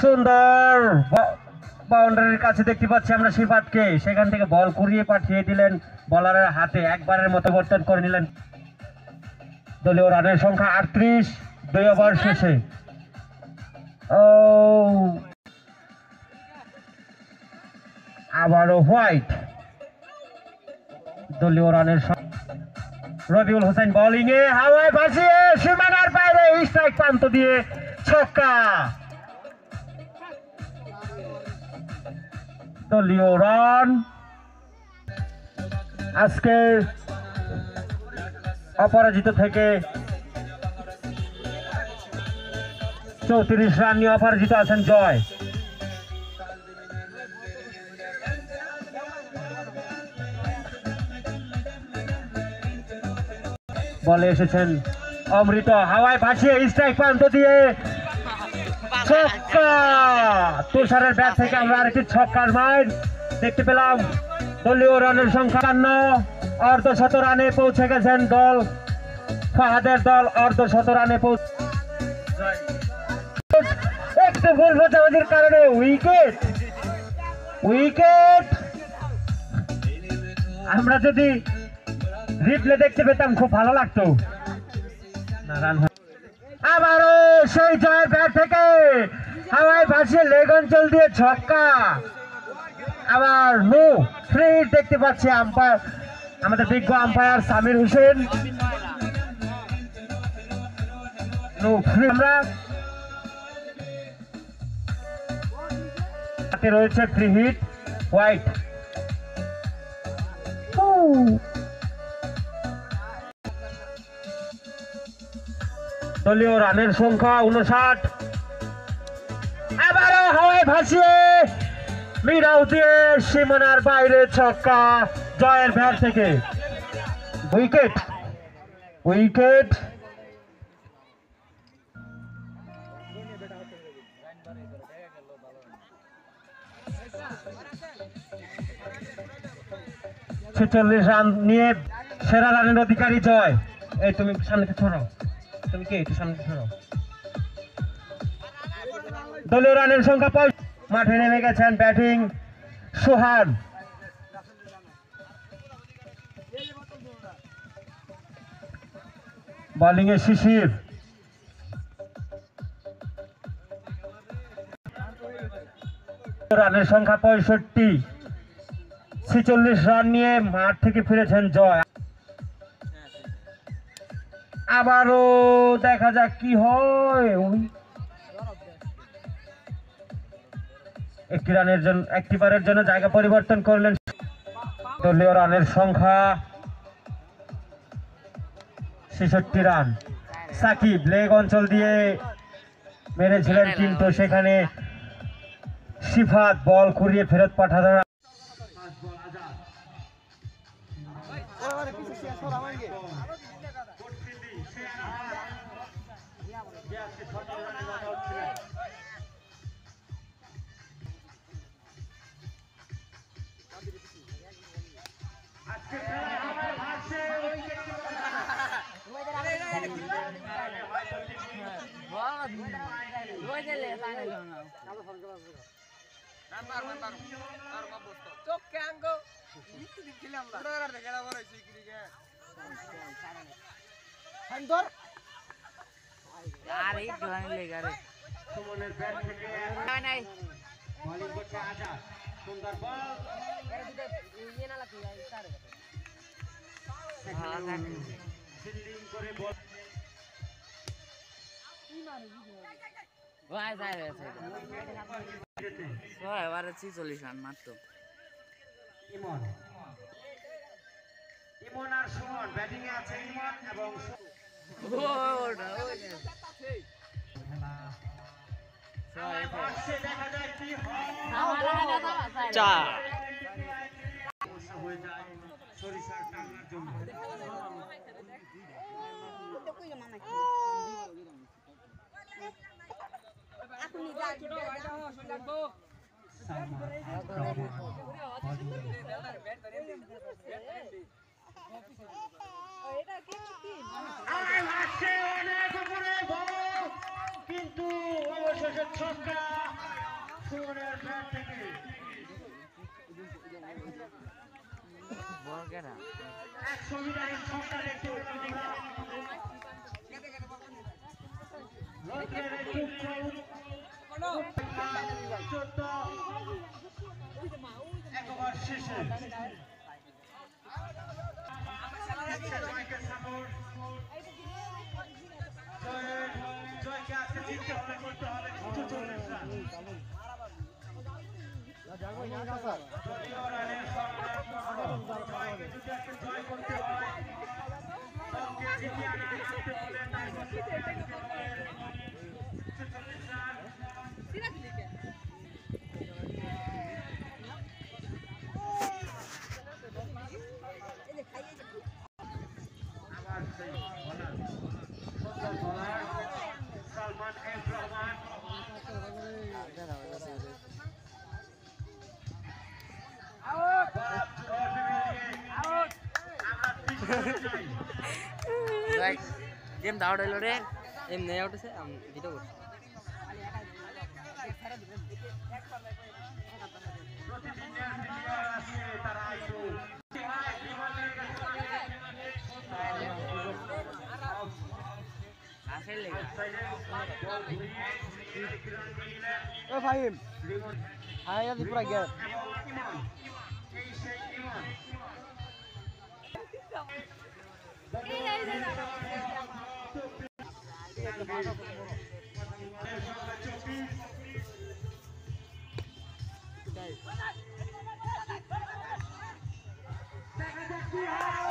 সুন্দর বাউন্ডারির কাছে দেখতে পাচ্ছি আমরা শিফাতকে, সেখান থেকে বল কুড়িয়ে পাঠিয়ে দিলেন বলারের হাতে, একবারের মতো বর্তন করে নিলেন। দলীয় রানের সংখ্যা 38, 2 ওভার শেষে। ও আবারও হোয়াইট। দলীয় রানের রবিউল হোসেন বোলিং এ হাওয়ায় ভাসিয়ে সীমানার বাইরে স্ট্রাইক প্রান্ত দিয়ে ছক্কা। দলীয় রান। আজকে অপরাজিত থেকে 34 রান নিয়ে অপরাজিত আছেন জয়। বলে এসেছেন অমৃত, হাওয়ায় ভাসিয়ে স্ট্রাইক প্রান্ত দিয়ে ছক্কা। তুষারের ব্যাট থেকে আমরা আরেকটি ছক্কার মাইর দেখতে পেলাম। দলীয় রানের সংখ্যা 52, অর্ধশত রানে পৌঁছে গেছেন দল ফাহাদের দল, অর্ধশত রানে পৌঁছে। একটু ভুল বোঝাবুঝির কারণে উইকেট। আমরা যদি রিপ্লে দেখতে পেতাম খুব ভালো লাগতো। আবারও সেই জয়ের ব্যাট থেকে হাওয়ায় ভাসিয়ে লেগ অঞ্চল দিয়ে ছক্কা। আবার নো ফ্রি দেখতে পাচ্ছি আম্পায়ার, আমাদের বিজ্ঞ umpire Samir Hossain. No free. আমরা হাতে রয়েছে ফ্রি হিট হোয়াইট। দলীয় রানের সংখ্যা 59। আবারও হাওয়ায় ভাসিয়ে মিডাউ দিয়ে সীমানার বাইরে ছক্কা জয়ের ব্যাট থেকে। উইকেট। ছেচল্লিশ রান নিয়ে সেরা রানের অধিকারী জয়। এই তুমি সামনে ছড়াও, তুমি কে একটু সামনে ছড়াও। দলীয় রানের সংখ্যা 5। মাঠে নেমে গেছেন ব্যাটিং সোহান। বোলিং এ শিশির। রানের সংখ্যা 65, 46 রান নিয়ে মাঠ থেকে ফিরেছেন জয়। আবারও দেখা যাক কি হয়। একটি বারের জন্য জায়গা পরিবর্তন করলেন। দলীয় রানের সংখ্যা 66 রান। সাকিব লেগ অঞ্চল দিয়ে মেরেছিলেন, কিন্তু সেখানে শিফাত বল ঘুরিয়ে ফেরত পাঠাতে। ইমন আর সুমন ব্যাটিং এ আছে। ইমন এবং দেখা যায় কি হয়ে যায় সরিষার টানার জন্য। ছক্কা সুমনের ব্যাট থেকে। বল কেনা 100 মিটারের ছক্কা দেখতে পেলাম আমরা। রোদ্রের একটু কম। 14 এক ওভার শেষে জয়কে সাপোর্ট। জয়কে আজকে জিততে হবে, করতে হবে 240 রান। দলীয় রানের সংগ্রাম। জয়কে যদি আজকে জয় করতে হয়, দলকে জিতিয়ে আনতে হবে, তাই করতে হবে আজকে দলের 240 রান। আবার সেই বলার সুন্দর বলার সালমান এফ রহমান। গেম দাউড হইল রে এমনি আউট আছে ভিডিও করছি আসেন লেগে ও ফাহিম হাই আদি পুরা গেট দেখা যাক কি হয়।